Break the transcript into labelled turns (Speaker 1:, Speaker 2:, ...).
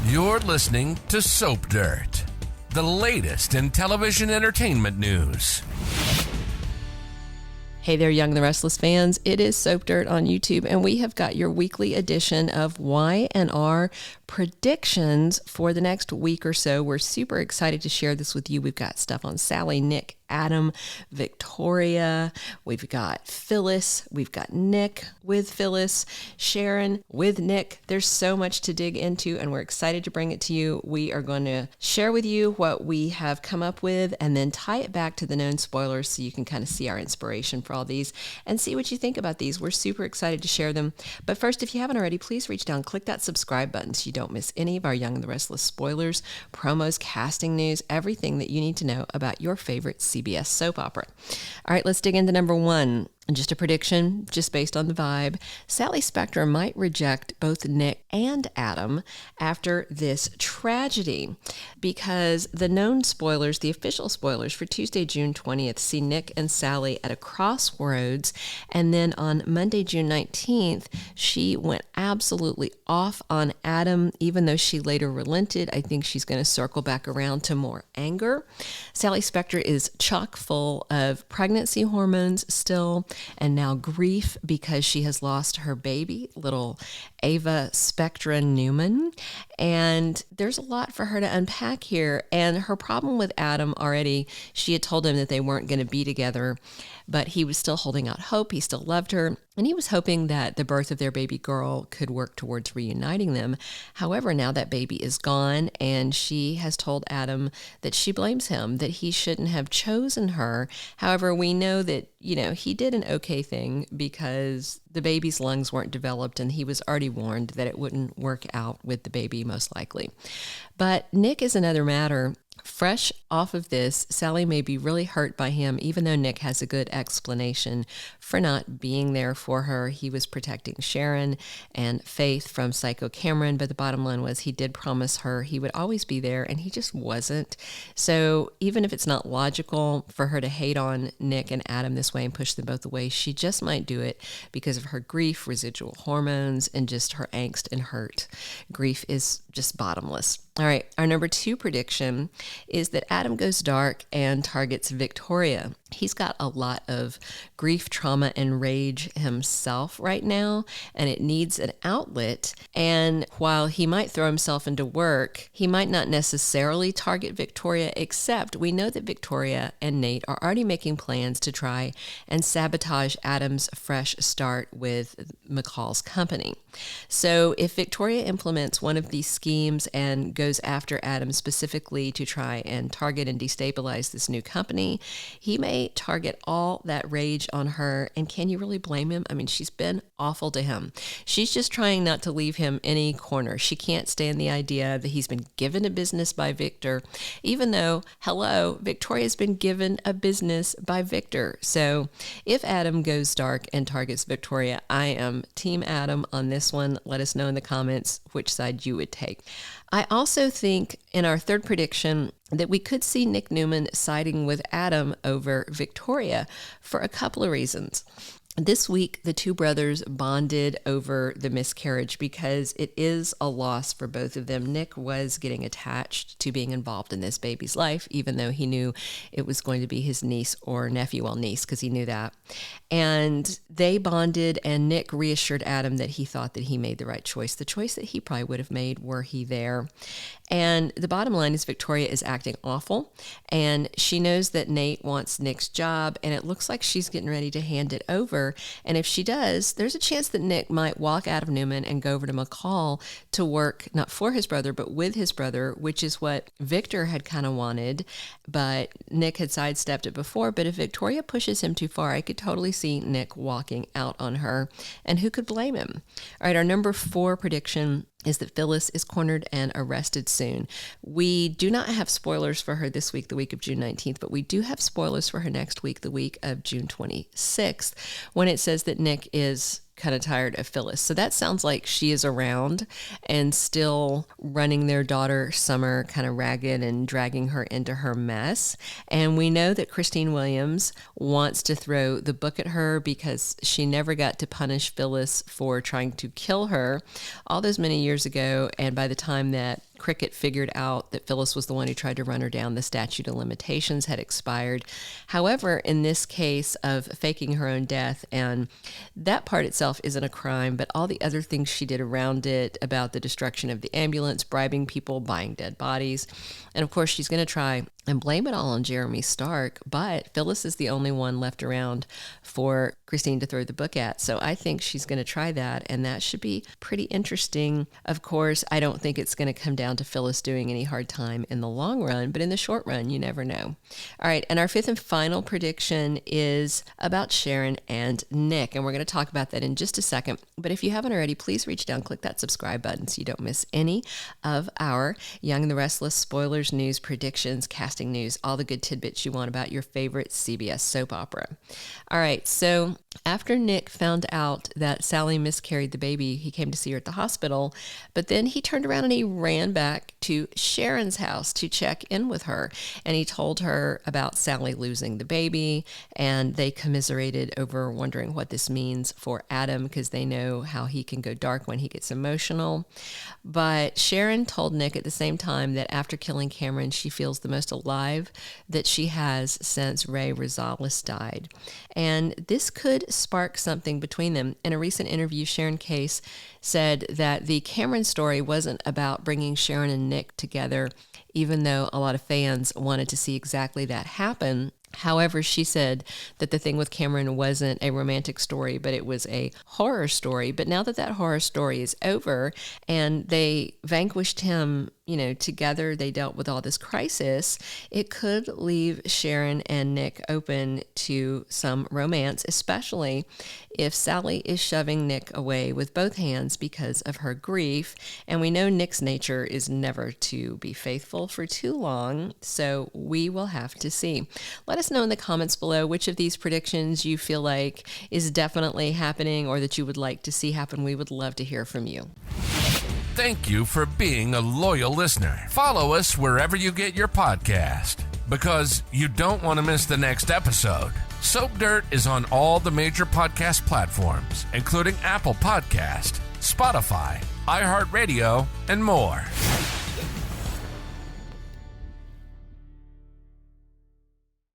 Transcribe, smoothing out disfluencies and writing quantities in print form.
Speaker 1: You're listening to Soap Dirt, the latest in television entertainment news.
Speaker 2: Hey there, Young and the Restless fans. It is Soap Dirt on YouTube, and we have got your weekly edition of Y&R predictions for the next week or so. We're super excited to share this with you. We've got stuff on Sally, Nick, Adam, Victoria. We've got Phyllis. We've got Nick with Phyllis, Sharon with Nick. There's so much to dig into, and we're excited to bring it to you. We are going to share with you what we have come up with and then tie it back to the known spoilers so you can kind of see our inspiration for all these and see what you think about these. We're super excited to share them. But first, if you haven't already, please reach down, click that subscribe button so you don't miss any of our Young and the Restless spoilers, promos, casting news, everything that you need to know about your favorite CBS soap opera. All right, let's dig into number one. Just a prediction, just based on the vibe. Sally Spectra might reject both Nick and Adam after this tragedy because the known spoilers, the official spoilers for Tuesday, June 20th, see Nick and Sally at a crossroads. And then on Monday, June 19th, she went absolutely off on Adam, even though she later relented. I think she's going to circle back around to more anger. Sally Spectra is chock full of pregnancy hormones still, and now grief because she has lost her baby, little Ava Spectra Newman. And there's a lot for her to unpack here. And her problem with Adam already, she had told him that they weren't going to be together, but he was still holding out hope. He still loved her. And he was hoping that the birth of their baby girl could work towards reuniting them. However, now that baby is gone, and she has told Adam that she blames him, that he shouldn't have chosen her. However, we know that, he did an okay thing because the baby's lungs weren't developed, and he was already warned that it wouldn't work out with the baby, most likely. But Nick is another matter. Fresh off of this, Sally may be really hurt by him, even though Nick has a good explanation for not being there for her. He was protecting Sharon and Faith from Psycho Cameron, but the bottom line was he did promise her he would always be there, and he just wasn't. So even if it's not logical for her to hate on Nick and Adam this way and push them both away, she just might do it because of her grief, residual hormones, and just her angst and hurt. Grief is just bottomless. All right, our number two prediction is that Adam goes dark and targets Victoria. He's got a lot of grief, trauma, and rage himself right now, and it needs an outlet. And while he might throw himself into work, he might not necessarily target Victoria, except we know that Victoria and Nate are already making plans to try and sabotage Adam's fresh start with McCall's company. So if Victoria implements one of these schemes and goes after Adam specifically to try and target and destabilize this new company, he may target all that rage on her. And can you really blame him? I mean, she's been awful to him. She's just trying not to leave him any corner. She can't stand the idea that he's been given a business by Victor, even though, hello, Victoria's been given a business by Victor. So if Adam goes dark and targets Victoria, I am Team Adam on this one. Let us know in the comments which side you would take. I also think in our third prediction that we could see Nick Newman siding with Adam over Victoria for a couple of reasons. This week, the two brothers bonded over the miscarriage because it is a loss for both of them. Nick was getting attached to being involved in this baby's life, even though he knew it was going to be his niece or nephew, well, niece, because he knew that. And they bonded, and Nick reassured Adam that he thought that he made the right choice, the choice that he probably would have made were he there. And the bottom line is Victoria is acting awful, and she knows that Nate wants Nick's job, and it looks like she's getting ready to hand it over. And if she does, there's a chance that Nick might walk out of Newman and go over to McCall to work, not for his brother, but with his brother, which is what Victor had kind of wanted, but Nick had sidestepped it before. But if Victoria pushes him too far, I could totally see Nick walking out on her, and who could blame him? All right, our number 4 prediction is that Phyllis is cornered and arrested soon. We do not have spoilers for her this week, the week of June 19th, but we do have spoilers for her next week, the week of June 26th, when it says that Nick is kind of tired of Phyllis. So that sounds like she is around and still running their daughter Summer kind of ragged and dragging her into her mess. And we know that Christine Williams wants to throw the book at her because she never got to punish Phyllis for trying to kill her all those many years ago. And by the time that Cricket figured out that Phyllis was the one who tried to run her down, the statute of limitations had expired. However, in this case of faking her own death, and that part itself isn't a crime, but all the other things she did around it, about the destruction of the ambulance, bribing people, buying dead bodies. And of course, she's going to try and blame it all on Jeremy Stark, but Phyllis is the only one left around for Christine to throw the book at. So I think she's going to try that, and that should be pretty interesting. Of course, I don't think it's going to come down to Phyllis doing any hard time in the long run, but in the short run, you never know. All right, and our fifth and final prediction is about Sharon and Nick, and we're going to talk about that in just a second. But if you haven't already, please reach down, click that subscribe button so you don't miss any of our Young and the Restless spoilers, news, predictions, casting news, all the good tidbits you want about your favorite CBS soap opera. All right, so after Nick found out that Sally miscarried the baby, he came to see her at the hospital, but then he turned around and he ran back to Sharon's house to check in with her, and he told her about Sally losing the baby, and they commiserated over wondering what this means for Adam, because they know how he can go dark when he gets emotional. But Sharon told Nick at the same time that after killing Cameron, she feels the most alive that she has since Ray Rosales died. And this could spark something between them. In a recent interview, Sharon Case said that the Cameron story wasn't about bringing Sharon and Nick together, even though a lot of fans wanted to see exactly that happen. However, she said that the thing with Cameron wasn't a romantic story, but it was a horror story. But now that horror story is over and they vanquished him, together they dealt with all this crisis, it could leave Sharon and Nick open to some romance, especially if Sally is shoving Nick away with both hands because of her grief. And we know Nick's nature is never to be faithful for too long, so we will have to see. Let us know in the comments below which of these predictions you feel like is definitely happening or that you would like to see happen. We would love to hear from you.
Speaker 1: Thank you for being a loyal listener. Follow us wherever you get your podcast, because you don't want to miss the next episode. Soap Dirt is on all the major podcast platforms, including Apple Podcast, Spotify, iHeartRadio, and more.